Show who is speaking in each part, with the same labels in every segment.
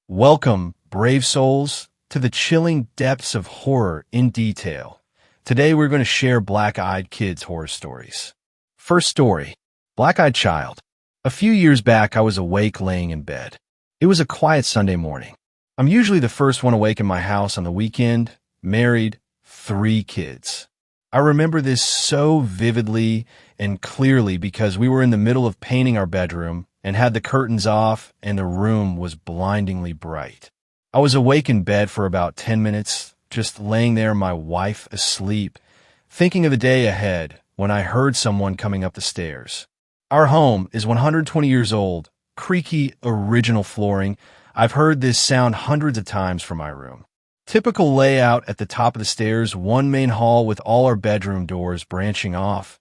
Speaker 1: Welcome, brave souls, to the chilling depths of horror in detail. Today we're going to share Black-Eyed Kids horror stories. First story, Black-Eyed Child. A few years back, I was awake laying in bed. It was a quiet Sunday morning. I'm usually the first one awake in my house on the weekend, married, 3 kids. I remember this so vividly and clearly because we were in the middle of painting our bedroom and had the curtains off, and the room was blindingly bright. I was awake in bed for about 10 minutes, just laying there, my wife asleep, thinking of the day ahead, when I heard someone coming up the stairs. Our home is 120 years old, creaky, original flooring. I've heard this sound hundreds of times from my room. Typical layout at the top of the stairs, one main hall with all our bedroom doors branching off,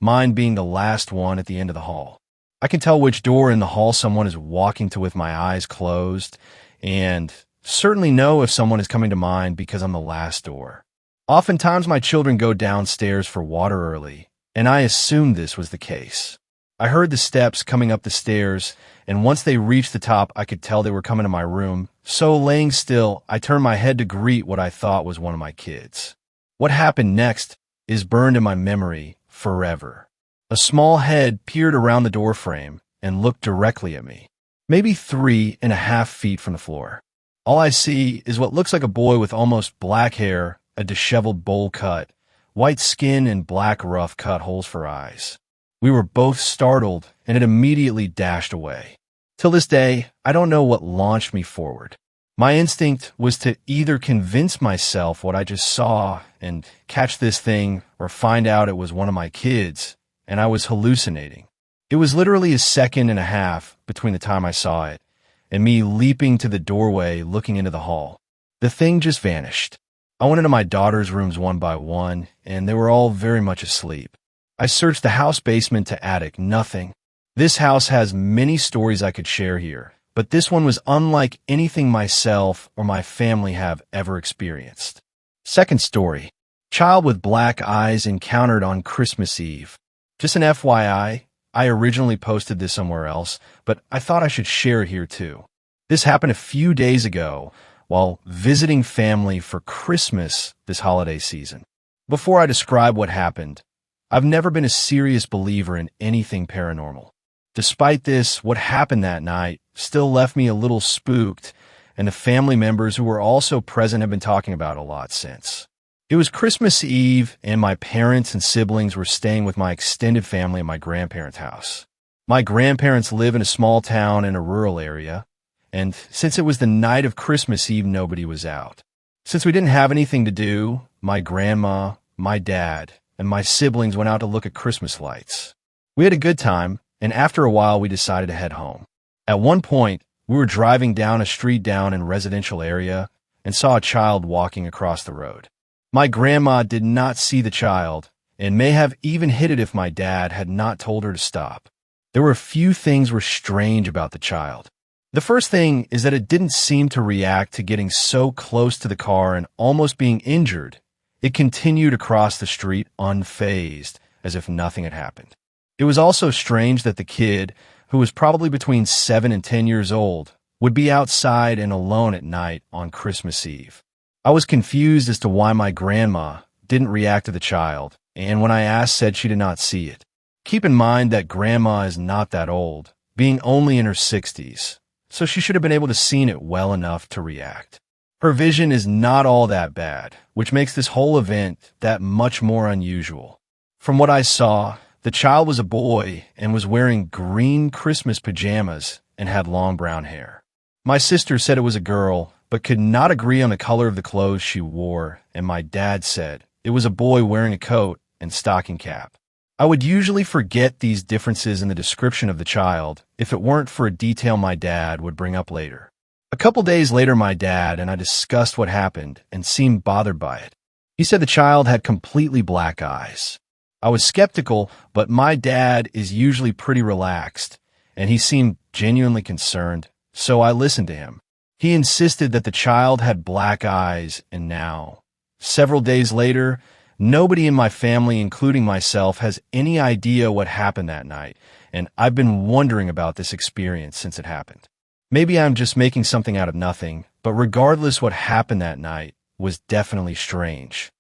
Speaker 1: mine being the last one at the end of the hall. I can tell which door in the hall someone is walking to with my eyes closed, and certainly know if someone is coming to mine because I'm the last door. Oftentimes my children go downstairs for water early, and I assumed this was the case. I heard the steps coming up the stairs, and once they reached the top, I could tell they were coming to my room, so laying still, I turned my head to greet what I thought was one of my kids. What happened next is burned in my memory forever. A small head peered around the doorframe and looked directly at me, maybe 3.5 feet from the floor. All I see is what looks like a boy with almost black hair, a disheveled bowl cut, white skin, and black rough cut holes for eyes. We were both startled, and it immediately dashed away. Till this day, I don't know what launched me forward. My instinct was to either convince myself what I just saw and catch this thing, or find out it was one of my kids, and I was hallucinating. It was literally a second and a half between the time I saw it and me leaping to the doorway looking into the hall. The thing just vanished. I went into my daughter's rooms one by one, and they were all very much asleep. I searched the house basement to attic, nothing. This house has many stories I could share here, but this one was unlike anything myself or my family have ever experienced. Second story, child with black eyes encountered on Christmas Eve. Just an FYI, I originally posted this somewhere else, but I thought I should share it here too. This happened a few days ago while visiting family for Christmas this holiday season. Before I describe what happened, I've never been a serious believer in anything paranormal. Despite this, what happened that night still left me a little spooked, and the family members who were also present have been talking about it a lot since. It was Christmas Eve, and my parents and siblings were staying with my extended family at my grandparents' house. My grandparents live in a small town in a rural area, and since it was the night of Christmas Eve, nobody was out. Since we didn't have anything to do, my grandma, my dad, and my siblings went out to look at Christmas lights. We had a good time, and after a while, we decided to head home. At one point, we were driving down a street down in a residential area and saw a child walking across the road. My grandma did not see the child and may have even hit it if my dad had not told her to stop. There were a few things were strange about the child. The first thing is that it didn't seem to react to getting so close to the car and almost being injured. It continued across the street unfazed, as if nothing had happened. It was also strange that the kid, who was probably between 7 and 10 years old, would be outside and alone at night on Christmas Eve. I was confused as to why my grandma didn't react to the child, and when I asked, said she did not see it. Keep in mind that grandma is not that old, being only in her 60s, so she should have been able to seen it well enough to react. Her vision is not all that bad, which makes this whole event that much more unusual. From what I saw, the child was a boy and was wearing green Christmas pajamas and had long brown hair. My sister said it was a girl, but could not agree on the color of the clothes she wore, and my dad said it was a boy wearing a coat and stocking cap. I would usually forget these differences in the description of the child if it weren't for a detail my dad would bring up later. A couple days later, my dad and I discussed what happened and seemed bothered by it. He said the child had completely black eyes. I was skeptical, but my dad is usually pretty relaxed, and he seemed genuinely concerned, so I listened to him. He insisted that the child had black eyes, and now, several days later, nobody in my family, including myself, has any idea what happened that night, and I've been wondering about this experience since it happened. Maybe I'm just making something out of nothing, but regardless, what happened that night was definitely strange.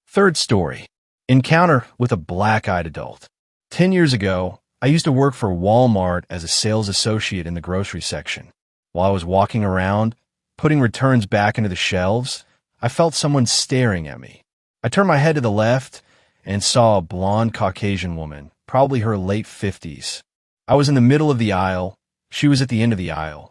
Speaker 1: Third story. Encounter with a black-eyed adult. 10 years ago, I used to work for Walmart as a sales associate in the grocery section. While I was walking around, putting returns back into the shelves, I felt someone staring at me. I turned my head to the left and saw a blonde Caucasian woman, probably her late 50s. I was in the middle of the aisle. She was at the end of the aisle.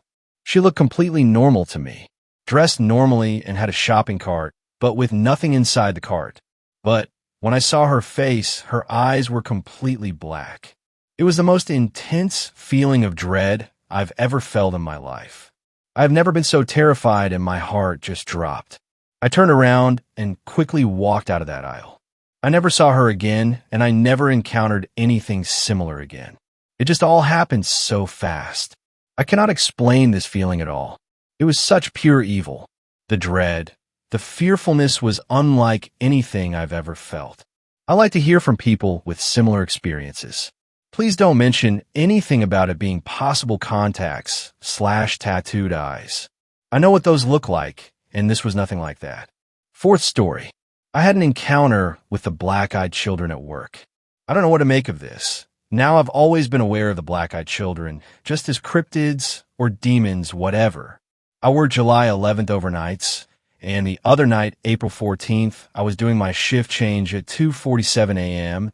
Speaker 1: She looked completely normal to me, dressed normally and had a shopping cart, but with nothing inside the cart. But when I saw her face, her eyes were completely black. It was the most intense feeling of dread I've ever felt in my life. I've never been so terrified, and my heart just dropped. I turned around and quickly walked out of that aisle. I never saw her again, and I never encountered anything similar again. It just all happened so fast. I cannot explain this feeling at all. It was such pure evil. The dread, the fearfulness was unlike anything I've ever felt. I like to hear from people with similar experiences. Please don't mention anything about it being possible contacts/tattooed eyes. I know what those look like, and this was nothing like that. Fourth story. I had an encounter with the black-eyed children at work. I don't know what to make of this. Now I've always been aware of the black-eyed children, just as cryptids or demons, whatever. I worked July 11th overnights, and the other night, April 14th, I was doing my shift change at 2:47 a.m.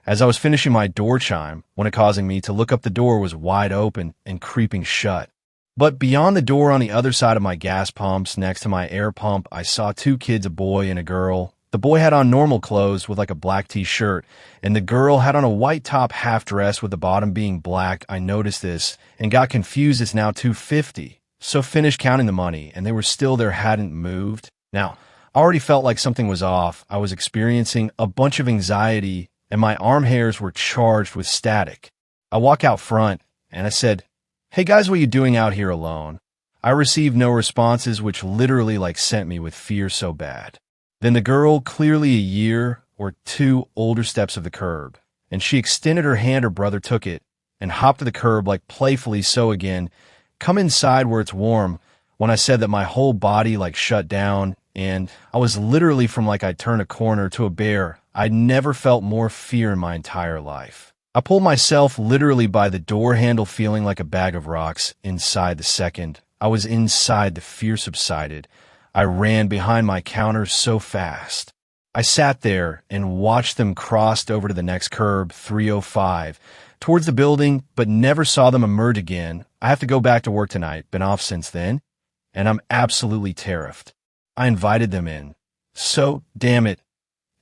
Speaker 1: As I was finishing my door chime, when it causing me to look up, the door was wide open and creeping shut. But beyond the door on the other side of my gas pumps next to my air pump, I saw two kids, a boy and a girl. The boy had on normal clothes with like a black t-shirt, and the girl had on a white top half dress with the bottom being black. I noticed this and got confused. It's now 2:50. So finished counting the money, and they were still there, hadn't moved. Now, I already felt like something was off. I was experiencing a bunch of anxiety, and my arm hairs were charged with static. I walk out front, and I said, "Hey guys, what are you doing out here alone?" I received no responses, which literally sent me with fear so bad. Then the girl, clearly a year or two older, steps of the curb, and she extended her hand. Her brother took it and hopped to the curb playfully. So again, "Come inside where it's warm." When I said that, my whole body shut down, and I was literally from I turned a corner to a bear. I'd never felt more fear in my entire life. I pulled myself literally by the door handle, feeling like a bag of rocks inside. The second I was inside, the fear subsided. I ran behind my counter so fast. I sat there and watched them cross over to the next curb, 305, towards the building, but never saw them emerge again. I have to go back to work tonight, been off since then, and I'm absolutely terrified. I invited them in. So, damn it,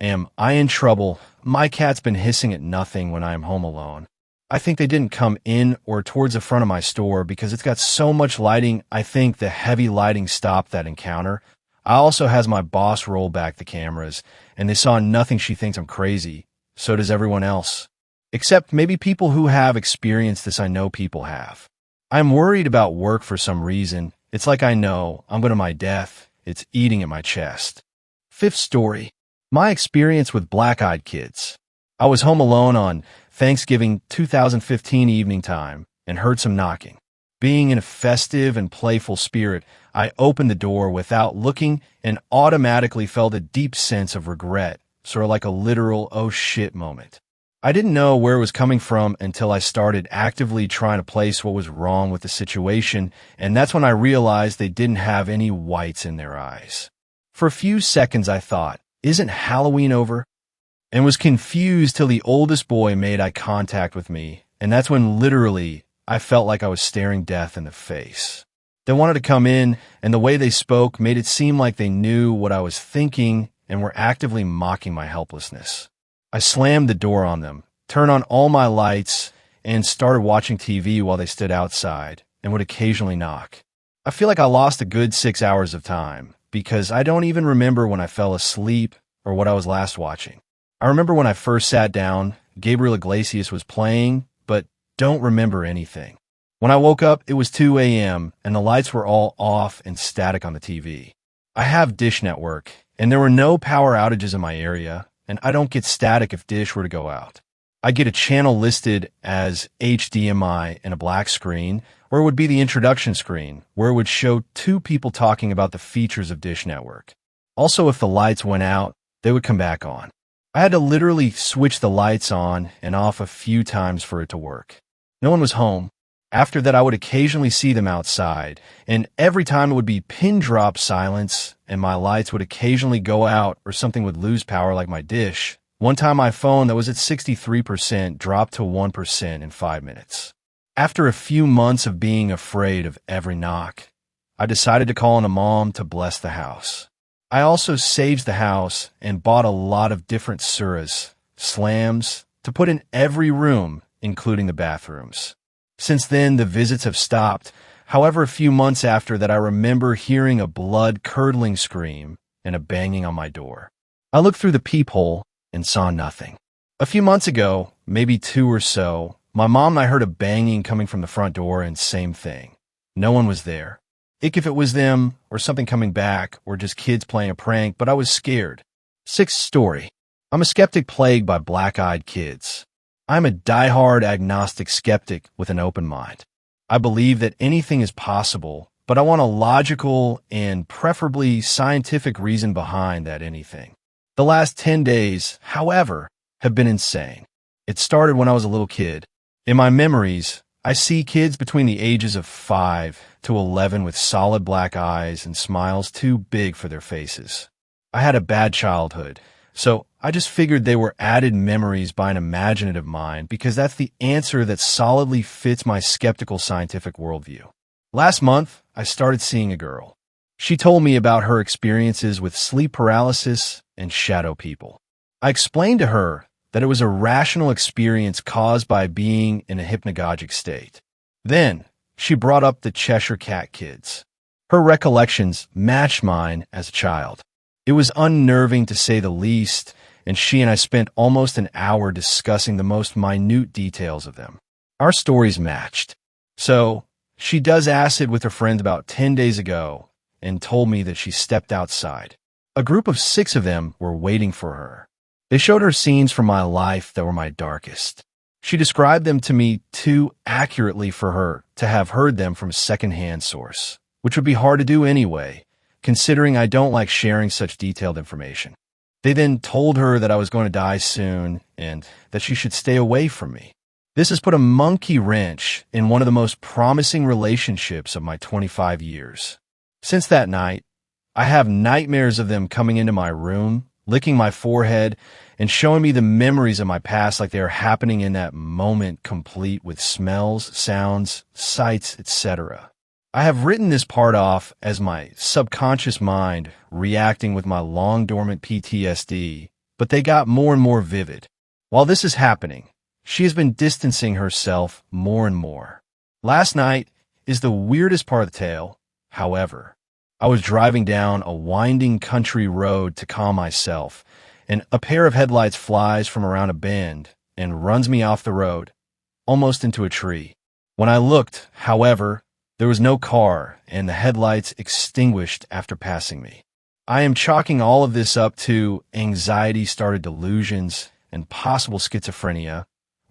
Speaker 1: am I in trouble? My cat's been hissing at nothing when I am home alone. I think they didn't come in or towards the front of my store because it's got so much lighting. I think the heavy lighting stopped that encounter. I also has my boss roll back the cameras, and they saw nothing. She thinks I'm crazy. So does everyone else. Except maybe people who have experienced this. I know people have. I'm worried about work for some reason. It's like I know I'm going to my death. It's eating at my chest. Fifth story. My experience with black-eyed kids. I was home alone on Thanksgiving 2015 evening time and heard some knocking. Being in a festive and playful spirit, I opened the door without looking and automatically felt a deep sense of regret, sort of like a literal "oh shit" moment. I didn't know where it was coming from until I started actively trying to place what was wrong with the situation, and that's when I realized they didn't have any whites in their eyes. For a few seconds I thought, isn't Halloween over? And was confused till the oldest boy made eye contact with me, and that's when literally I felt like I was staring death in the face. They wanted to come in, and the way they spoke made it seem like they knew what I was thinking and were actively mocking my helplessness. I slammed the door on them, turned on all my lights, and started watching TV while they stood outside and would occasionally knock. I feel like I lost a good 6 hours of time because I don't even remember when I fell asleep or what I was last watching. I remember when I first sat down, Gabriel Iglesias was playing, but don't remember anything. When I woke up, it was 2 a.m., and the lights were all off and static on the TV. I have Dish Network, and there were no power outages in my area, and I don't get static if Dish were to go out. I get a channel listed as HDMI and a black screen, Or it would be the introduction screen, where it would show two people talking about the features of Dish Network. Also, if the lights went out, they would come back on. I had to literally switch the lights on and off a few times for it to work. No one was home. After that, I would occasionally see them outside, and every time it would be pin drop silence, and my lights would occasionally go out or something would lose power like my dish. One time my phone that was at 63% dropped to 1% in 5 minutes. After a few months of being afraid of every knock, I decided to call on a mom to bless the house. I also saged the house and bought a lot of different surahs, slams, to put in every room, including the bathrooms. Since then, the visits have stopped. However, a few months after that, I remember hearing a blood-curdling scream and a banging on my door. I looked through the peephole and saw nothing. A few months ago, maybe 2 or so, my mom and I heard a banging coming from the front door, and same thing. No one was there. If it was them, or something coming back, or just kids playing a prank, but I was scared. 6th story. I'm a skeptic plagued by black-eyed kids. I'm a die-hard agnostic skeptic with an open mind. I believe that anything is possible, but I want a logical and preferably scientific reason behind that anything. The last 10 days, however, have been insane. It started when I was a little kid. In my memories, I see kids between the ages of 5 to 11 with solid black eyes and smiles too big for their faces. I had a bad childhood, so I just figured they were added memories by an imaginative mind because that's the answer that solidly fits my skeptical scientific worldview. Last month, I started seeing a girl. She told me about her experiences with sleep paralysis and shadow people. I explained to her that it was a rational experience caused by being in a hypnagogic state. Then, she brought up the Cheshire Cat kids. Her recollections matched mine as a child. It was unnerving to say the least, and she and I spent almost an hour discussing the most minute details of them. Our stories matched. So, she does acid with her friends about 10 days ago and told me that she stepped outside. A group of 6 of them were waiting for her. They showed her scenes from my life that were my darkest. She described them to me too accurately for her to have heard them from a second-hand source, which would be hard to do anyway, considering I don't like sharing such detailed information. They then told her that I was going to die soon and that she should stay away from me. This has put a monkey wrench in one of the most promising relationships of my 25 years. Since that night, I have nightmares of them coming into my room, licking my forehead, and showing me the memories of my past like they are happening in that moment, complete with smells, sounds, sights, etc. I have written this part off as my subconscious mind reacting with my long-dormant PTSD, but they got more and more vivid. While this is happening, she has been distancing herself more and more. Last night is the weirdest part of the tale, however. I was driving down a winding country road to calm myself, and a pair of headlights flies from around a bend and runs me off the road, almost into a tree. When I looked, however, there was no car, and the headlights extinguished after passing me. I am chalking all of this up to anxiety-started delusions and possible schizophrenia,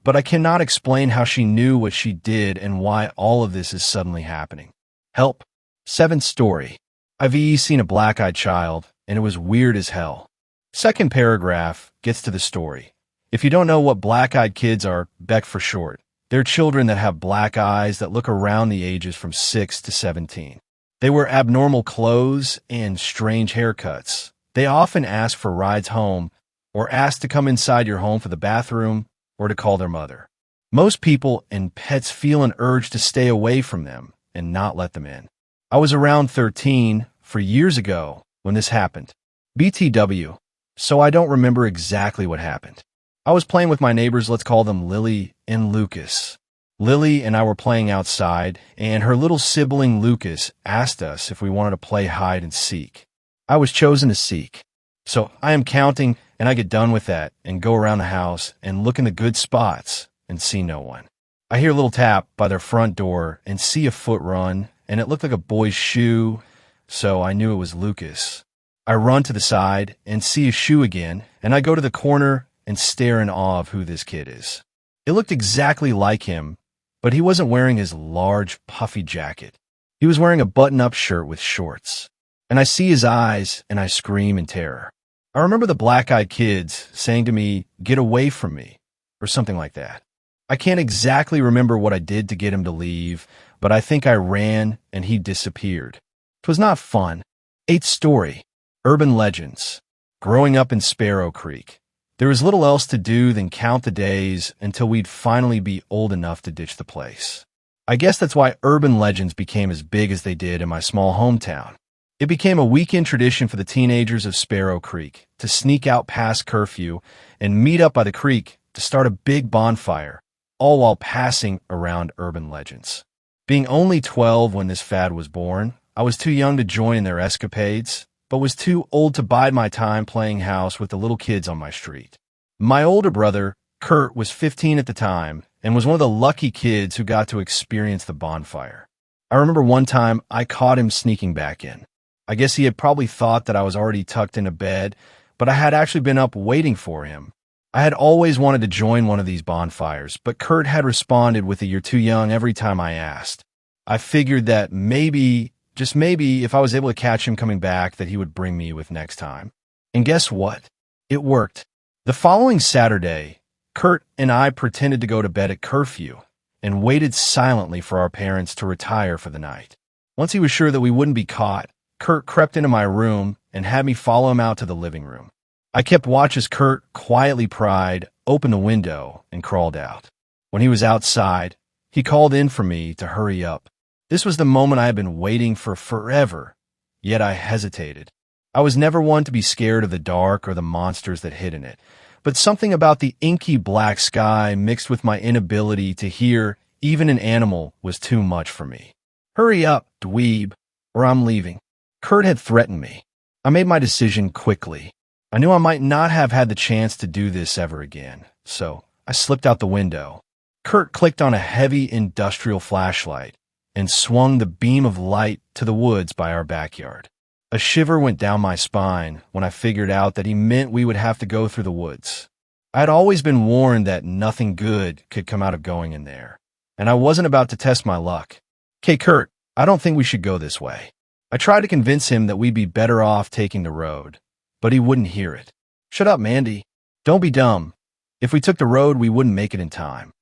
Speaker 1: but I cannot explain how she knew what she did and why all of this is suddenly happening. Help. 7th story. I've seen a black-eyed child, and it was weird as hell. Second paragraph gets to the story. If you don't know what black-eyed kids are, BEC for short, they're children that have black eyes that look around the ages from 6 to 17. They wear abnormal clothes and strange haircuts. They often ask for rides home, or ask to come inside your home for the bathroom, or to call their mother. Most people and pets feel an urge to stay away from them and not let them in. I was around 13 for years ago when this happened. BTW, so I don't remember exactly what happened. I was playing with my neighbors, let's call them Lily and Lucas. Lily and I were playing outside, and her little sibling Lucas asked us if we wanted to play hide and seek. I was chosen to seek. So I am counting, and I get done with that and go around the house and look in the good spots and see no one. I hear a little tap by their front door and see a foot run, and it looked like a boy's shoe, so I knew it was Lucas. I run to the side and see a shoe again, and I go to the corner and stare in awe of who this kid is. It looked exactly like him, but he wasn't wearing his large, puffy jacket. He was wearing a button-up shirt with shorts. And I see his eyes, and I scream in terror. I remember the black-eyed kids saying to me, "Get away from me," or something like that. I can't exactly remember what I did to get him to leave, but I think I ran and he disappeared. It was not fun. 8th story. Urban legends. Growing up in Sparrow Creek, there was little else to do than count the days until we'd finally be old enough to ditch the place. I guess that's why urban legends became as big as they did in my small hometown. It became a weekend tradition for the teenagers of Sparrow Creek to sneak out past curfew and meet up by the creek to start a big bonfire, all while passing around urban legends. Being only 12 when this fad was born, I was too young to join in their escapades, but was too old to bide my time playing house with the little kids on my street. My older brother, Kurt, was 15 at the time and was one of the lucky kids who got to experience the bonfire. I remember one time I caught him sneaking back in. I guess he had probably thought that I was already tucked into bed, but I had actually been up waiting for him. I had always wanted to join one of these bonfires, but Kurt had responded with a "You're too young" every time I asked. I figured that maybe, just maybe, if I was able to catch him coming back, that he would bring me with next time. And guess what? It worked. The following Saturday, Kurt and I pretended to go to bed at curfew and waited silently for our parents to retire for the night. Once he was sure that we wouldn't be caught, Kurt crept into my room and had me follow him out to the living room. I kept watch as Kurt quietly pried open the window and crawled out. When he was outside, he called in for me to hurry up. This was the moment I had been waiting for forever, yet I hesitated. I was never one to be scared of the dark or the monsters that hid in it, but something about the inky black sky mixed with my inability to hear even an animal was too much for me. "Hurry up, dweeb, or I'm leaving." Kurt had threatened me. I made my decision quickly. I knew I might not have had the chance to do this ever again, so I slipped out the window. Kurt clicked on a heavy industrial flashlight and swung the beam of light to the woods by our backyard. A shiver went down my spine when I figured out that he meant we would have to go through the woods. I had always been warned that nothing good could come out of going in there, and I wasn't about to test my luck. "Okay, Kurt, I don't think we should go this way." I tried to convince him that we'd be better off taking the road, but he wouldn't hear it. "Shut up, Mandy. Don't be dumb. If we took the road, we wouldn't make it in time,"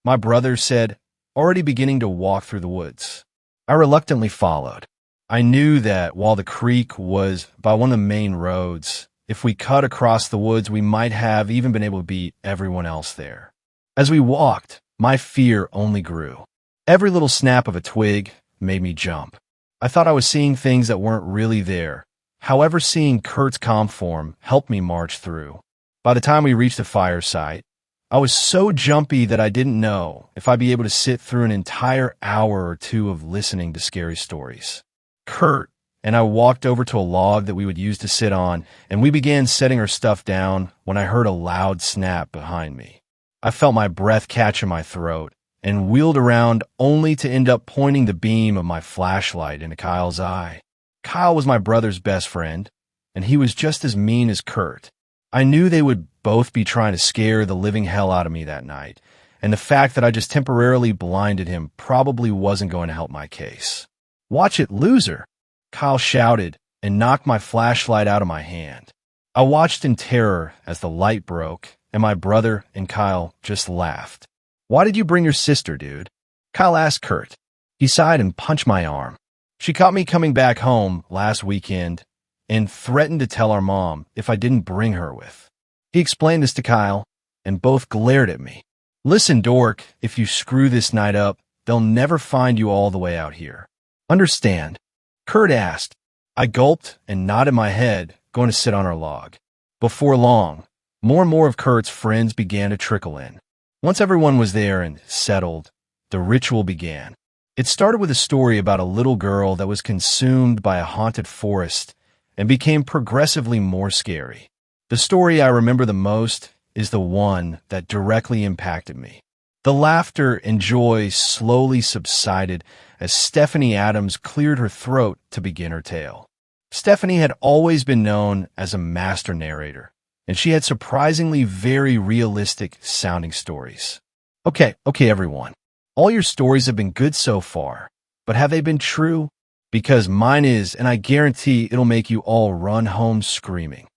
Speaker 1: my brother said, already beginning to walk through the woods. I reluctantly followed. I knew that while the creek was by one of the main roads, if we cut across the woods, we might have even been able to beat everyone else there. As we walked, my fear only grew. Every little snap of a twig made me jump. I thought I was seeing things that weren't really there. However, seeing Kurt's calm form helped me march through. By the time we reached the fire site, I was so jumpy that I didn't know if I'd be able to sit through an entire hour or two of listening to scary stories. Kurt and I walked over to a log that we would use to sit on, and we began setting our stuff down when I heard a loud snap behind me. I felt my breath catch in my throat and wheeled around only to end up pointing the beam of my flashlight into Kyle's eye. Kyle was my brother's best friend, and he was just as mean as Kurt. I knew they would both be trying to scare the living hell out of me that night, and the fact that I just temporarily blinded him probably wasn't going to help my case. "Watch it, loser!" Kyle shouted and knocked my flashlight out of my hand. I watched in terror as the light broke, and my brother and Kyle just laughed. "Why did you bring your sister, dude?" Kyle asked Kurt. He sighed and punched my arm. "She caught me coming back home last weekend and threatened to tell our mom if I didn't bring her with." He explained this to Kyle, and both glared at me. "Listen, dork, if you screw this night up, they'll never find you all the way out here. Understand?" Kurt asked. I gulped and nodded my head, going to sit on our log. Before long, more and more of Kurt's friends began to trickle in. Once everyone was there and settled, the ritual began. It started with a story about a little girl that was consumed by a haunted forest and became progressively more scary. The story I remember the most is the one that directly impacted me. The laughter and joy slowly subsided as Stephanie Adams cleared her throat to begin her tale. Stephanie had always been known as a master narrator, and she had surprisingly very realistic sounding stories. Okay, everyone. All your stories have been good so far, but have they been true? Because mine is, and I guarantee it'll make you all run home screaming."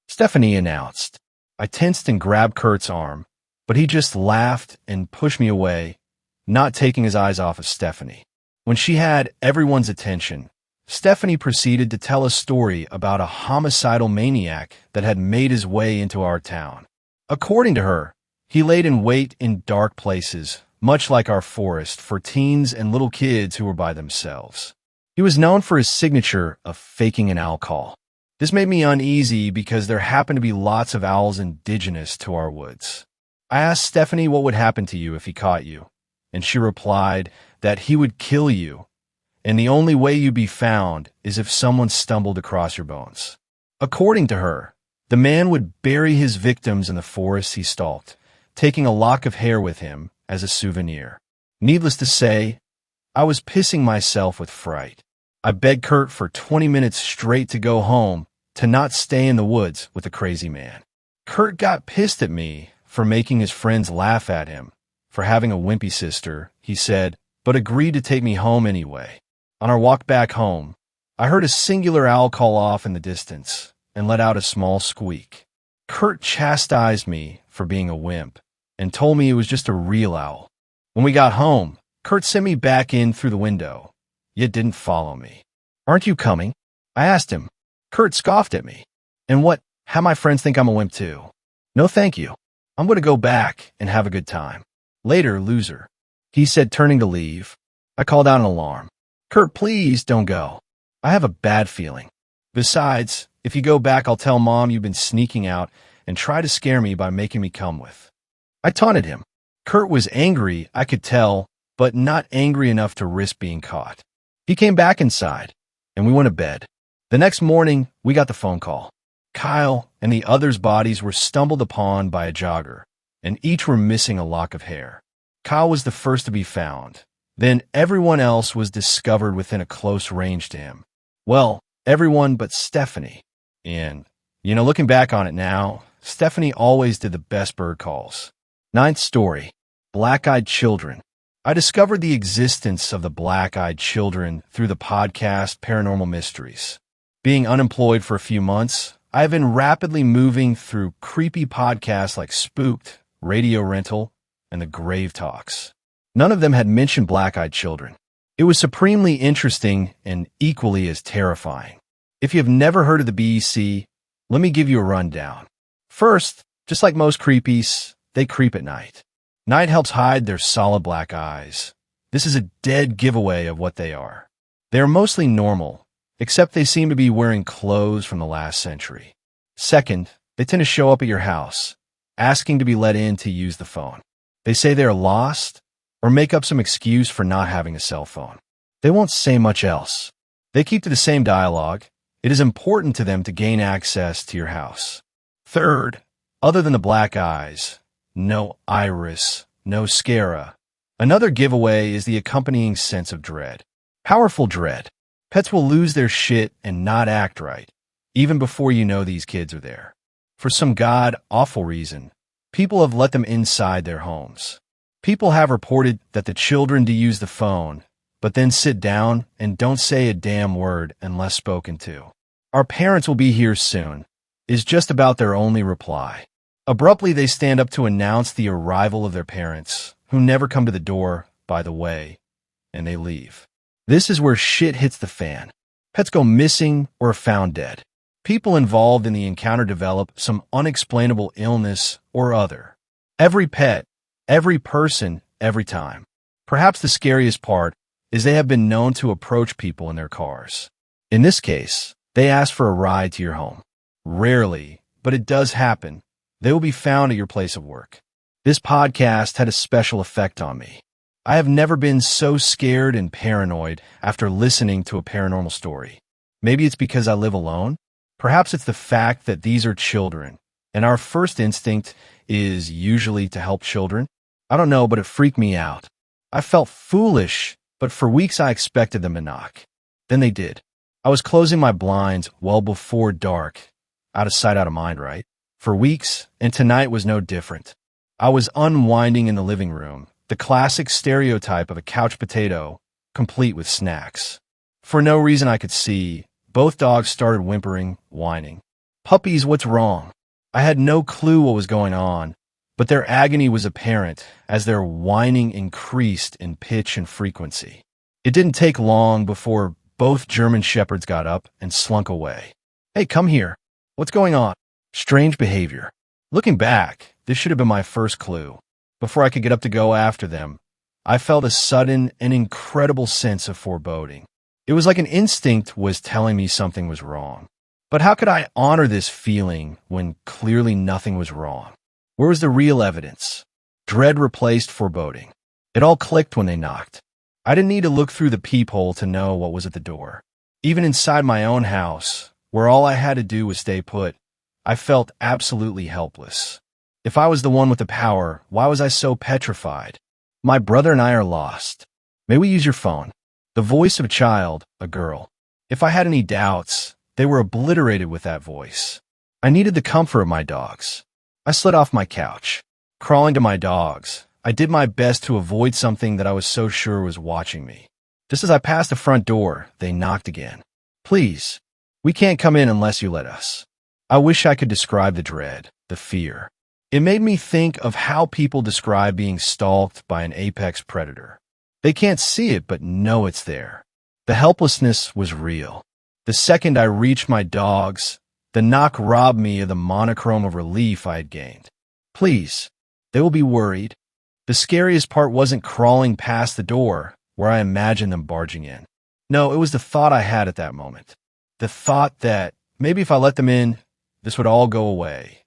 Speaker 1: Stephanie announced. I tensed and grabbed Kurt's arm, but he just laughed and pushed me away, not taking his eyes off of Stephanie. When she had everyone's attention, Stephanie proceeded to tell a story about a homicidal maniac that had made his way into our town. According to her, he laid in wait in dark places, much like our forest, for teens and little kids who were by themselves. He was known for his signature of faking an owl call. This made me uneasy because there happened to be lots of owls indigenous to our woods. I asked Stephanie what would happen to you if he caught you, and she replied that he would kill you, and the only way you'd be found is if someone stumbled across your bones. According to her, the man would bury his victims in the forest he stalked, taking a lock of hair with him as a souvenir. Needless to say, I was pissing myself with fright. I begged Kurt for 20 minutes straight to go home, to not stay in the woods with the crazy man. Kurt got pissed at me for making his friends laugh at him, for having a wimpy sister, he said, but agreed to take me home anyway. On our walk back home, I heard a singular owl call off in the distance and let out a small squeak. Kurt chastised me for being a wimp and told me it was just a real owl. When we got home, Kurt sent me back in through the window, yet didn't follow me. "Aren't you coming?" I asked him. Kurt scoffed at me. "And what, have my friends think I'm a wimp too?" "No thank you. I'm going to go back and have a good time." "Later, loser," he said, turning to leave. I called out an alarm. "Kurt, please don't go. I have a bad feeling. Besides, if you go back, I'll tell Mom you've been sneaking out and try to scare me by making me come with." I taunted him. Kurt was angry, I could tell, but not angry enough to risk being caught. He came back inside, and we went to bed. The next morning, we got the phone call. Kyle and the others' bodies were stumbled upon by a jogger, and each were missing a lock of hair. Kyle was the first to be found. Then everyone else was discovered within a close range to him. Well, everyone but Stephanie. And, looking back on it now, Stephanie always did the best bird calls. Ninth story, Black-Eyed Children. I discovered the existence of the Black-Eyed Children through the podcast Paranormal Mysteries. Being unemployed for a few months, I have been rapidly moving through creepy podcasts like Spooked, Radio Rental, and The Grave Talks. None of them had mentioned Black-Eyed Children. It was supremely interesting and equally as terrifying. If you have never heard of the BEC, let me give you a rundown. First, just like most creepies, they creep at night. Night helps hide their solid black eyes. This is a dead giveaway of what they are. They are mostly normal, except they seem to be wearing clothes from the last century. Second, they tend to show up at your house, asking to be let in to use the phone. They say they are lost, or make up some excuse for not having a cell phone. They won't say much else. They keep to the same dialogue. It is important to them to gain access to your house. Third, other than the black eyes, no iris, no scara. Another giveaway is the accompanying sense of dread. Powerful dread. Pets will lose their shit and not act right, even before you know these kids are there. For some god-awful reason, people have let them inside their homes. People have reported that the children do use the phone, but then sit down and don't say a damn word unless spoken to. "Our parents will be here soon," is just about their only reply. Abruptly, they stand up to announce the arrival of their parents, who never come to the door, by the way, and they leave. This is where shit hits the fan. Pets go missing or are found dead. People involved in the encounter develop some unexplainable illness or other. Every pet, every person, every time. Perhaps the scariest part is they have been known to approach people in their cars. In this case, they ask for a ride to your home. Rarely, but it does happen. They will be found at your place of work. This podcast had a special effect on me. I have never been so scared and paranoid after listening to a paranormal story. Maybe it's because I live alone. Perhaps it's the fact that these are children, and our first instinct is usually to help children. I don't know, but it freaked me out. I felt foolish, but for weeks I expected them to knock. Then they did. I was closing my blinds well before dark. Out of sight, out of mind, right? For weeks, and tonight was no different. I was unwinding in the living room, the classic stereotype of a couch potato, complete with snacks. For no reason I could see, both dogs started whimpering, whining. Puppies, what's wrong? I had no clue what was going on, but their agony was apparent as their whining increased in pitch and frequency. It didn't take long before both German shepherds got up and slunk away. Hey, come here. What's going on? Strange behavior. Looking back, this should have been my first clue. Before I could get up to go after them, I felt a sudden and incredible sense of foreboding. It was like an instinct was telling me something was wrong. But how could I honor this feeling when clearly nothing was wrong? Where was the real evidence? Dread replaced foreboding. It all clicked when they knocked. I didn't need to look through the peephole to know what was at the door. Even inside my own house, where all I had to do was stay put, I felt absolutely helpless. If I was the one with the power, why was I so petrified? My brother and I are lost. May we use your phone? The voice of a child, a girl. If I had any doubts, they were obliterated with that voice. I needed the comfort of my dogs. I slid off my couch. Crawling to my dogs, I did my best to avoid something that I was so sure was watching me. Just as I passed the front door, they knocked again. Please, we can't come in unless you let us. I wish I could describe the dread, the fear. It made me think of how people describe being stalked by an apex predator. They can't see it, but know it's there. The helplessness was real. The second I reached my dogs, the knock robbed me of the monochrome of relief I had gained. Please, they will be worried. The scariest part wasn't crawling past the door, where I imagined them barging in. No, it was the thought I had at that moment. The thought that maybe if I let them in, this would all go away.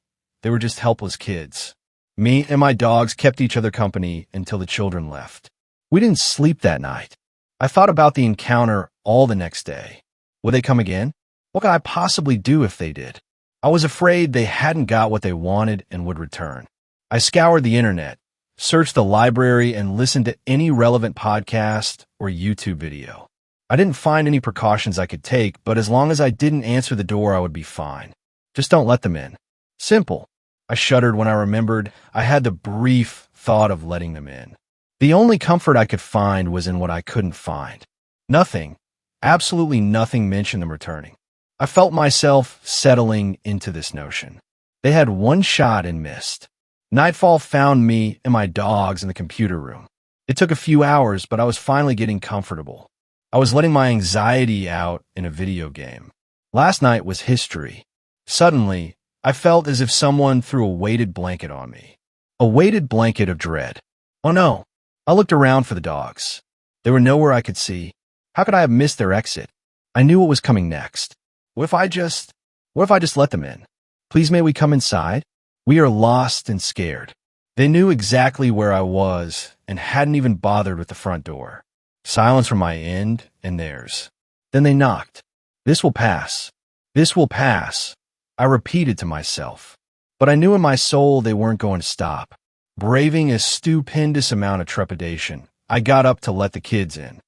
Speaker 1: They were just helpless kids. Me and my dogs kept each other company until the children left. We didn't sleep that night. I thought about the encounter all the next day. Would they come again? What could I possibly do if they did? I was afraid they hadn't got what they wanted and would return. I scoured the internet, searched the library, and listened to any relevant podcast or YouTube video. I didn't find any precautions I could take, but as long as I didn't answer the door, I would be fine. Just don't let them in. Simple. I shuddered when I remembered I had the brief thought of letting them in. The only comfort I could find was in what I couldn't find. Nothing, absolutely nothing mentioned them returning. I felt myself settling into this notion. They had one shot and missed. Nightfall found me and my dogs in the computer room. It took a few hours, but I was finally getting comfortable. I was letting my anxiety out in a video game. Last night was history. Suddenly, I felt as if someone threw a weighted blanket on me. A weighted blanket of dread. Oh no. I looked around for the dogs. They were nowhere I could see. How could I have missed their exit? I knew what was coming next. What if I just let them in? Please, may we come inside? We are lost and scared. They knew exactly where I was and hadn't even bothered with the front door. Silence from my end and theirs. Then they knocked. This will pass. This will pass. I repeated to myself. But I knew in my soul they weren't going to stop. Braving a stupendous amount of trepidation, I got up to let the kids in.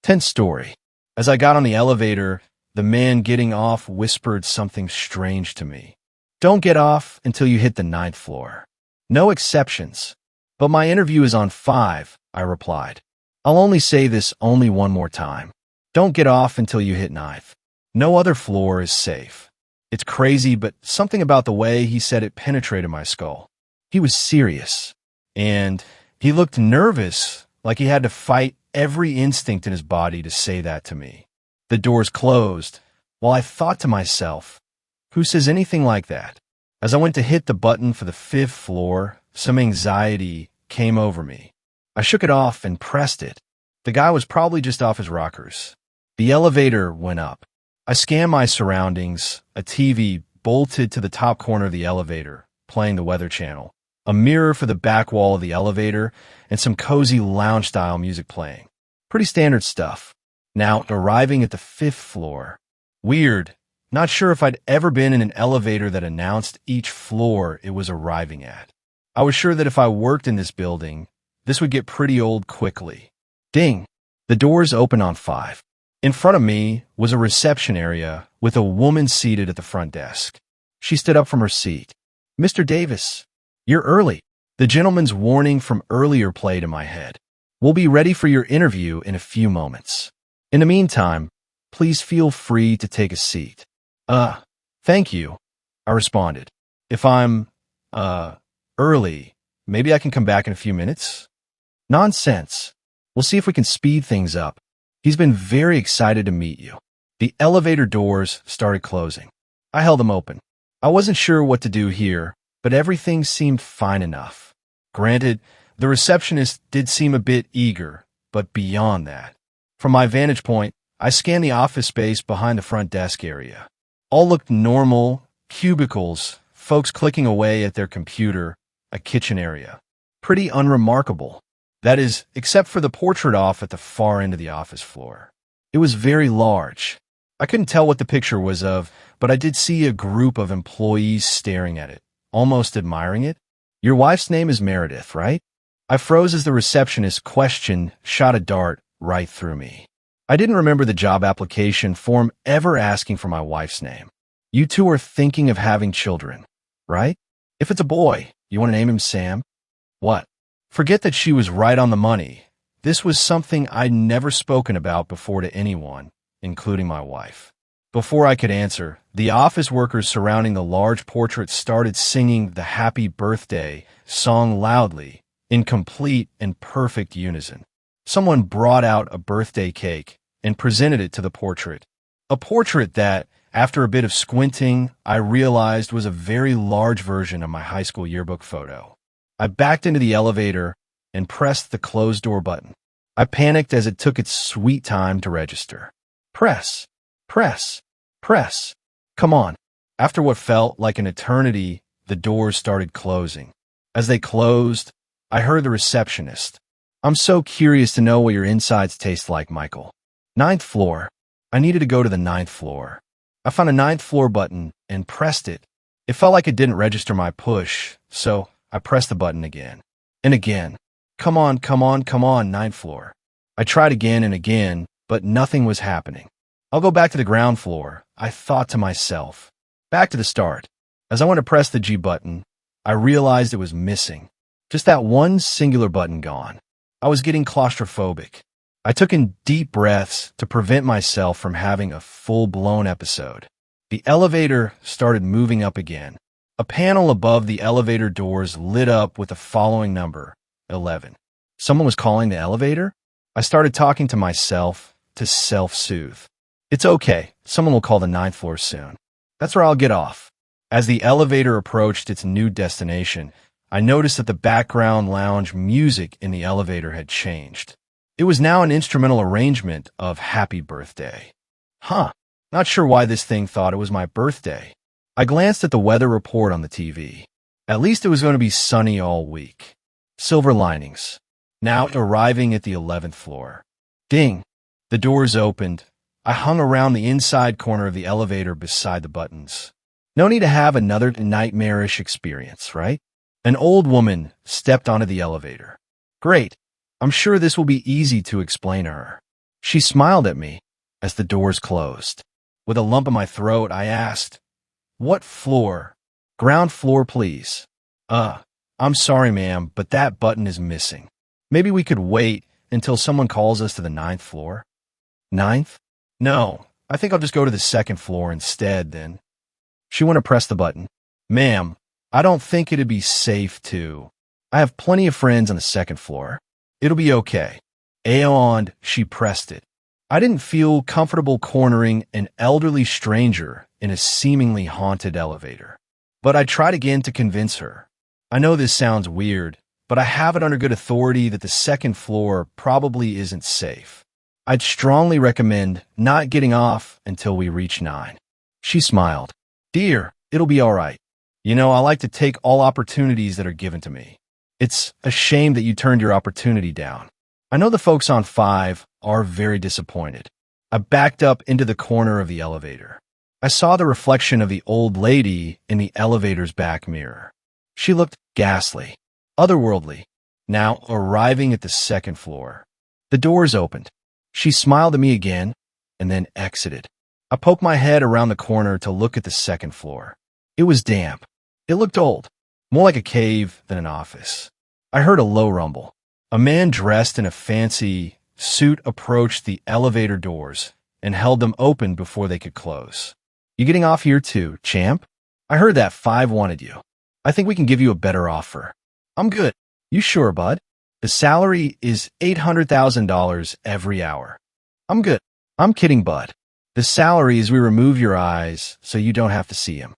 Speaker 1: Tense story. As I got on the elevator, the man getting off whispered something strange to me. Don't get off until you hit the 9th floor. No exceptions. But my interview is on 5, I replied. I'll only say this only one more time. Don't get off until you hit 9th. No other floor is safe. It's crazy, but something about the way he said it penetrated my skull. He was serious. And he looked nervous, like he had to fight every instinct in his body to say that to me. The doors closed, while I thought to myself, who says anything like that? As I went to hit the button for the 5th floor, some anxiety came over me. I shook it off and pressed it. The guy was probably just off his rockers. The elevator went up. I scanned my surroundings, a TV bolted to the top corner of the elevator, playing the Weather Channel, a mirror for the back wall of the elevator, and some cozy lounge-style music playing. Pretty standard stuff. Now, arriving at the 5th floor. Weird. Not sure if I'd ever been in an elevator that announced each floor it was arriving at. I was sure that if I worked in this building, this would get pretty old quickly. Ding! The doors open on 5. In front of me was a reception area with a woman seated at the front desk. She stood up from her seat. Mr. Davis, you're early. The gentleman's warning from earlier played in my head. We'll be ready for your interview in a few moments. In the meantime, please feel free to take a seat. Thank you, I responded. If I'm, early, maybe I can come back in a few minutes? Nonsense. We'll see if we can speed things up. He's been very excited to meet you. The elevator doors started closing. I held them open. I wasn't sure what to do here, but everything seemed fine enough. Granted, the receptionist did seem a bit eager, but beyond that. From my vantage point, I scanned the office space behind the front desk area. All looked normal, cubicles, folks clicking away at their computer, a kitchen area. Pretty unremarkable. That is, except for the portrait off at the far end of the office floor. It was very large. I couldn't tell what the picture was of, but I did see a group of employees staring at it, almost admiring it. Your wife's name is Meredith, right? I froze as the receptionist's question shot a dart right through me. I didn't remember the job application form ever asking for my wife's name. You two are thinking of having children, right? If it's a boy, you want to name him Sam? What? Forget that she was right on the money. This was something I'd never spoken about before to anyone, including my wife. Before I could answer, the office workers surrounding the large portrait started singing the Happy Birthday song loudly, in complete and perfect unison. Someone brought out a birthday cake and presented it to the portrait. A portrait that, after a bit of squinting, I realized was a very large version of my high school yearbook photo. I backed into the elevator and pressed the closed door button. I panicked as it took its sweet time to register. Press, press, press. Come on. After what felt like an eternity, the doors started closing. As they closed, I heard the receptionist. I'm so curious to know what your insides taste like, Michael. 9th floor. I needed to go to the 9th floor. I found a 9th floor button and pressed it. It felt like it didn't register my push, so I pressed the button again. And again. Come on, come on, come on, 9th floor. I tried again and again, but nothing was happening. I'll go back to the ground floor, I thought to myself. Back to the start. As I went to press the G button, I realized it was missing. Just that one singular button gone. I was getting claustrophobic. I took in deep breaths to prevent myself from having a full-blown episode. The elevator started moving up again. A panel above the elevator doors lit up with the following number, 11. Someone was calling the elevator? I started talking to myself to self-soothe. It's okay. Someone will call the 9th floor soon. That's where I'll get off. As the elevator approached its new destination, I noticed that the background lounge music in the elevator had changed. It was now an instrumental arrangement of Happy Birthday. Not sure why this thing thought it was my birthday. I glanced at the weather report on the TV. At least it was going to be sunny all week. Silver linings. Now arriving at the 11th floor. Ding! The doors opened. I hung around the inside corner of the elevator beside the buttons. No need to have another nightmarish experience, right? An old woman stepped onto the elevator. Great. I'm sure this will be easy to explain to her. She smiled at me as the doors closed. With a lump in my throat, I asked, "What floor?" "Ground floor, please." I'm sorry, ma'am, but that button is missing. Maybe we could wait until someone calls us to the 9th floor." 9th? No, I think I'll just go to the 2nd floor instead then. She went to press the button. "Ma'am, I don't think it'd be safe to. I have plenty of friends on the 2nd floor. It'll be okay." And she pressed it. I didn't feel comfortable cornering an elderly stranger in a seemingly haunted elevator. But I tried again to convince her. I know this sounds weird, but I have it under good authority that the 2nd floor probably isn't safe. I'd strongly recommend not getting off until we reach 9. She smiled. "Dear, it'll be all right. You know, I like to take all opportunities that are given to me. It's a shame that you turned your opportunity down. I know the folks on 5 are very disappointed." I backed up into the corner of the elevator. I saw the reflection of the old lady in the elevator's back mirror. She looked ghastly, otherworldly, now arriving at the 2nd floor. The doors opened. She smiled at me again and then exited. I poked my head around the corner to look at the 2nd floor. It was damp. It looked old. more like a cave than an office. I heard a low rumble. A man dressed in a fancy suit approached the elevator doors and held them open before they could close. You getting off here too, champ? I heard that 5 wanted you. I think we can give you a better offer. I'm good. You sure, bud? The salary is $800,000 every hour. I'm good. I'm kidding, bud. The salary is we remove your eyes so you don't have to see him.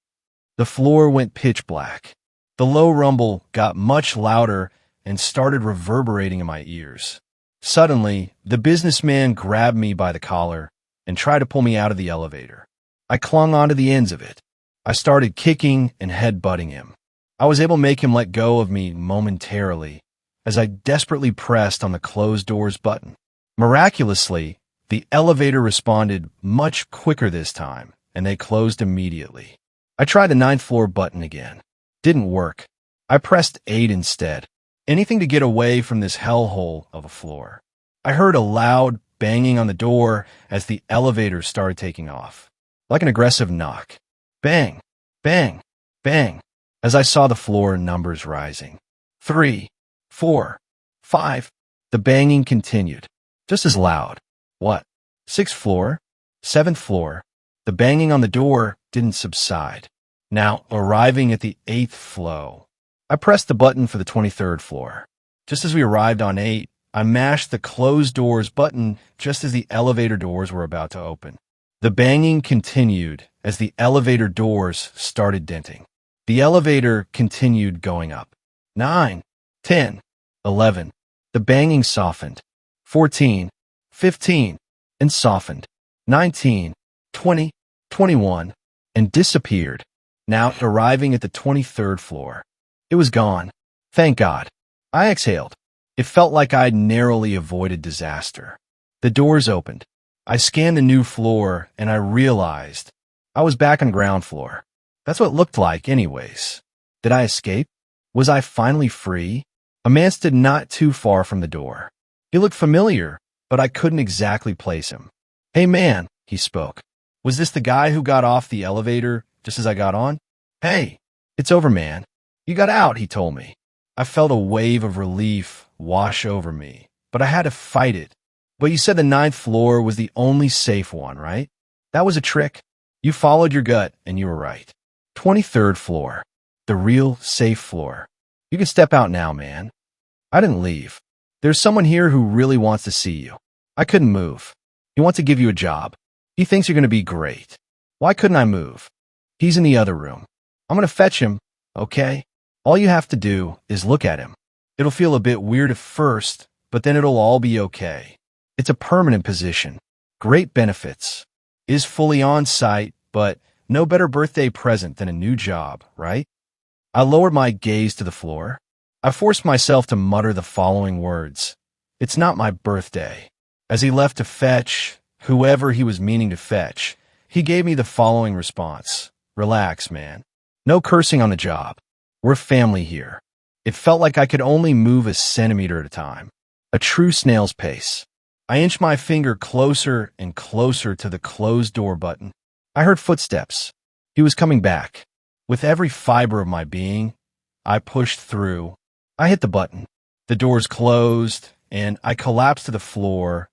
Speaker 1: The floor went pitch black. The low rumble got much louder and started reverberating in my ears. Suddenly, the businessman grabbed me by the collar and tried to pull me out of the elevator. I clung onto the ends of it. I started kicking and headbutting him. I was able to make him let go of me momentarily as I desperately pressed on the closed doors button. Miraculously, the elevator responded much quicker this time, and they closed immediately. I tried the 9th floor button again. Didn't work. I pressed 8 instead. Anything to get away from this hellhole of a floor. I heard a loud banging on the door as the elevator started taking off, like an aggressive knock. Bang, bang, bang, as I saw the floor numbers rising. 3, 4, 5. The banging continued, just as loud. What? 6th floor? 7th floor? The banging on the door didn't subside. Now, arriving at the 8th floor, I pressed the button for the 23rd floor. Just as we arrived on 8, I mashed the closed doors button just as the elevator doors were about to open. The banging continued as the elevator doors started denting. The elevator continued going up. 9, 10, 11. The banging softened. 14, 15, and softened. 19, 20, 21, and disappeared. Now arriving at the 23rd floor. It was gone. Thank God. I exhaled. It felt like I'd narrowly avoided disaster. The doors opened. I scanned the new floor, and I realized I was back on ground floor. That's what it looked like anyways. Did I escape? Was I finally free? A man stood not too far from the door. He looked familiar, but I couldn't exactly place him. Hey man, he spoke. Was this the guy who got off the elevator just as I got on? Hey, it's over, man. You got out, he told me. I felt a wave of relief wash over me, but I had to fight it. But you said the 9th floor was the only safe one, right? That was a trick. You followed your gut, and you were right. 23rd floor. The real safe floor. You can step out now, man. I didn't leave. There's someone here who really wants to see you. I couldn't move. He wants to give you a job. He thinks you're going to be great. Why couldn't I move? He's in the other room. I'm going to fetch him, okay? All you have to do is look at him. It'll feel a bit weird at first, but then it'll all be okay. It's a permanent position. Great benefits. Is fully on site, but no better birthday present than a new job, right? I lowered my gaze to the floor. I forced myself to mutter the following words. It's not my birthday. As he left to fetch whoever he was meaning to fetch, he gave me the following response. Relax, man. No cursing on the job. We're family here. It felt like I could only move a centimeter at a time. A true snail's pace. I inched my finger closer and closer to the closed door button. I heard footsteps. He was coming back. With every fiber of my being, I pushed through. I hit the button. The doors closed, and I collapsed to the floor,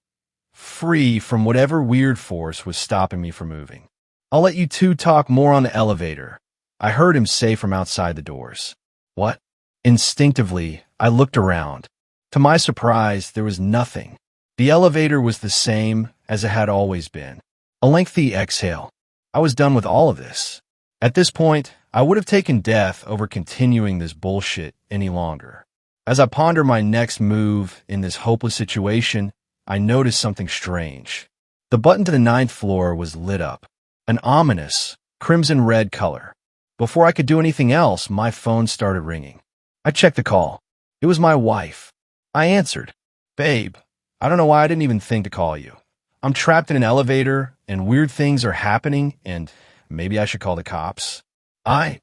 Speaker 1: free from whatever weird force was stopping me from moving. I'll let you two talk more on the elevator, I heard him say from outside the doors. What? Instinctively, I looked around. To my surprise, there was nothing. The elevator was the same as it had always been. A lengthy exhale. I was done with all of this. At this point, I would have taken death over continuing this bullshit any longer. As I pondered my next move in this hopeless situation, I noticed something strange. The button to the 9th floor was lit up, an ominous, crimson-red color. Before I could do anything else, my phone started ringing. I checked the call. It was my wife. I answered. Babe, I don't know why I didn't even think to call you. I'm trapped in an elevator, and weird things are happening, and maybe I should call the cops. Don't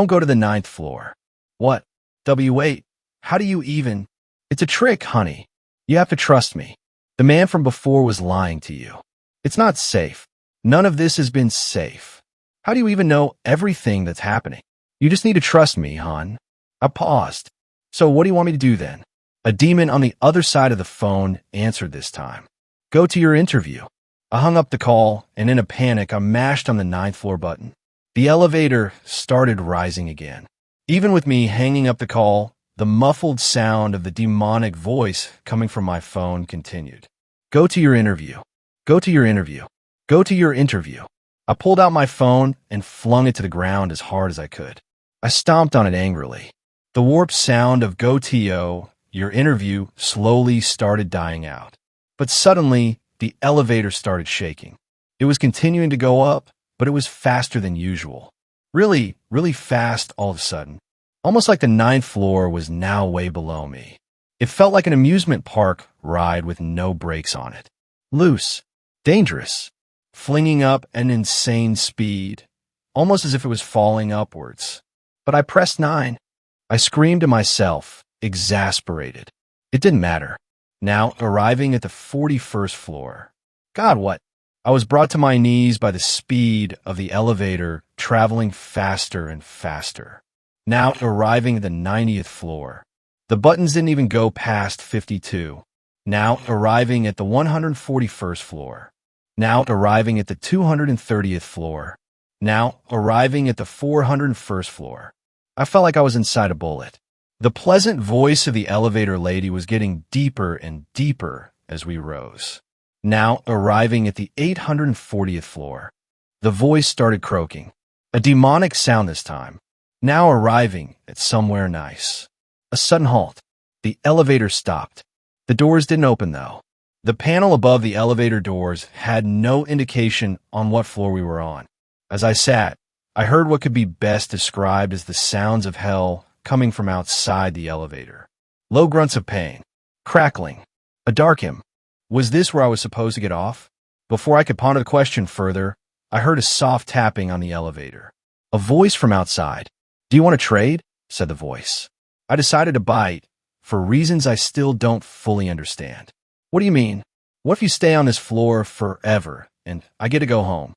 Speaker 1: go to the 9th floor. What? W8, how do you even? It's a trick, honey. You have to trust me. The man from before was lying to you. It's not safe. None of this has been safe. How do you even know everything that's happening? You just need to trust me, hon. I paused. So what do you want me to do then? A demon on the other side of the phone answered this time. Go to your interview. I hung up the call, and in a panic, I mashed on the 9th floor button. The elevator started rising again. Even with me hanging up the call, the muffled sound of the demonic voice coming from my phone continued. Go to your interview. Go to your interview. Go to your interview. I pulled out my phone and flung it to the ground as hard as I could. I stomped on it angrily. The warped sound of go to your interview slowly started dying out. But suddenly, the elevator started shaking. It was continuing to go up, but it was faster than usual. Really, really fast all of a sudden. Almost like the 9th floor was now way below me. It felt like an amusement park ride with no brakes on it. Loose. Dangerous. Flinging up an insane speed. Almost as if it was falling upwards. But I pressed 9. I screamed to myself, exasperated. It didn't matter. Now arriving at the 41st floor. God, what? I was brought to my knees by the speed of the elevator traveling faster and faster. Now arriving at the 90th floor. The buttons didn't even go past 52. Now arriving at the 141st floor. Now arriving at the 230th floor. Now arriving at the 401st floor. I felt like I was inside a bullet. The pleasant voice of the elevator lady was getting deeper and deeper as we rose. Now arriving at the 840th floor. The voice started croaking. A demonic sound this time. Now arriving at somewhere nice. A sudden halt. The elevator stopped. The doors didn't open though. The panel above the elevator doors had no indication on what floor we were on. As I sat, I heard what could be best described as the sounds of hell coming from outside the elevator. Low grunts of pain. Crackling. A dark hymn. Was this where I was supposed to get off? Before I could ponder the question further, I heard a soft tapping on the elevator. A voice from outside. Do you want to trade? Said the voice. I decided to bite, for reasons I still don't fully understand. What do you mean? What if you stay on this floor forever, and I get to go home?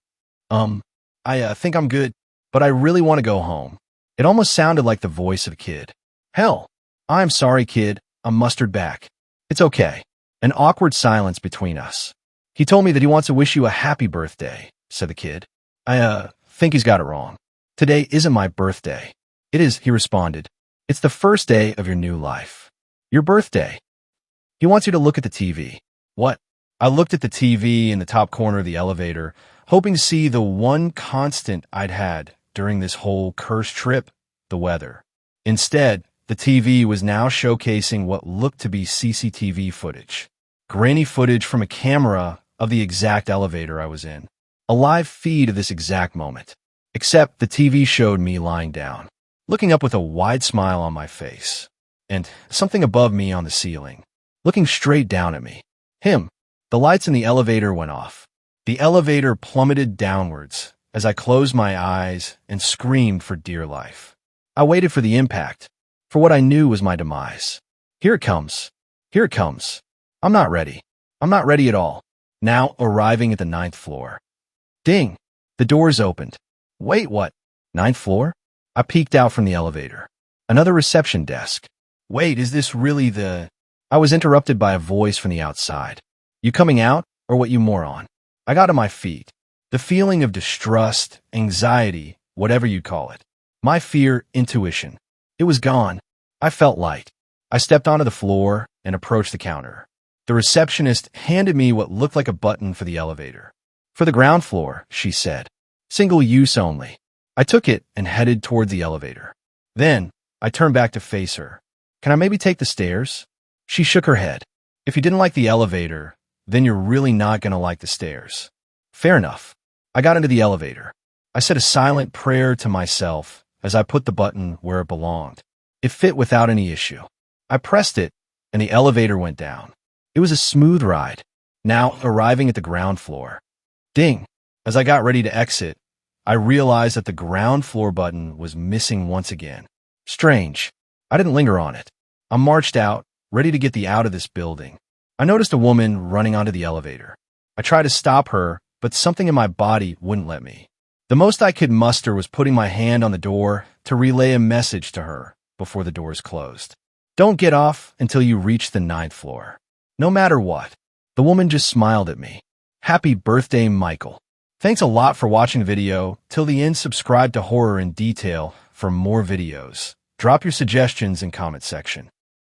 Speaker 1: I think I'm good, but I really want to go home. It almost sounded like the voice of a kid. Hell, I'm sorry, kid. I'm mustered back. It's okay. An awkward silence between us. He told me that he wants to wish you a happy birthday, said the kid. I think he's got it wrong. Today isn't my birthday. It is, he responded. It's the first day of your new life. Your birthday. He wants you to look at the TV. What? I looked at the TV in the top corner of the elevator, hoping to see the one constant I'd had during this whole cursed trip, the weather. Instead, the TV was now showcasing what looked to be CCTV footage. Grainy footage from a camera of the exact elevator I was in. A live feed of this exact moment. Except the TV showed me lying down, looking up with a wide smile on my face, and something above me on the ceiling, looking straight down at me. Him. The lights in the elevator went off. The elevator plummeted downwards as I closed my eyes and screamed for dear life. I waited for the impact, for what I knew was my demise. Here it comes. Here it comes. I'm not ready. I'm not ready at all. Now arriving at the 9th floor. Ding! The doors opened. Wait, what? 9th floor? I peeked out from the elevator. Another reception desk. Wait, is this really the... I was interrupted by a voice from the outside. You coming out, or what, you moron? I got to my feet. The feeling of distrust, anxiety, whatever you call it. My fear, intuition. It was gone. I felt light. I stepped onto the floor and approached the counter. The receptionist handed me what looked like a button for the elevator. For the ground floor, she said. Single use only. I took it and headed toward the elevator. Then, I turned back to face her. Can I maybe take the stairs? She shook her head. If you didn't like the elevator, then you're really not going to like the stairs. Fair enough. I got into the elevator. I said a silent prayer to myself as I put the button where it belonged. It fit without any issue. I pressed it, and the elevator went down. It was a smooth ride. Now arriving at the ground floor. Ding! As I got ready to exit, I realized that the ground floor button was missing once again. Strange. I didn't linger on it. I marched out, ready to get out of this building. I noticed a woman running onto the elevator. I tried to stop her, but something in my body wouldn't let me. The most I could muster was putting my hand on the door to relay a message to her before the doors closed. Don't get off until you reach the 9th floor. No matter what. The woman just smiled at me. Happy birthday, Michael. Thanks a lot for watching the video. Till the end, subscribe to Horror in Detail for more videos. Drop your suggestions in comment section.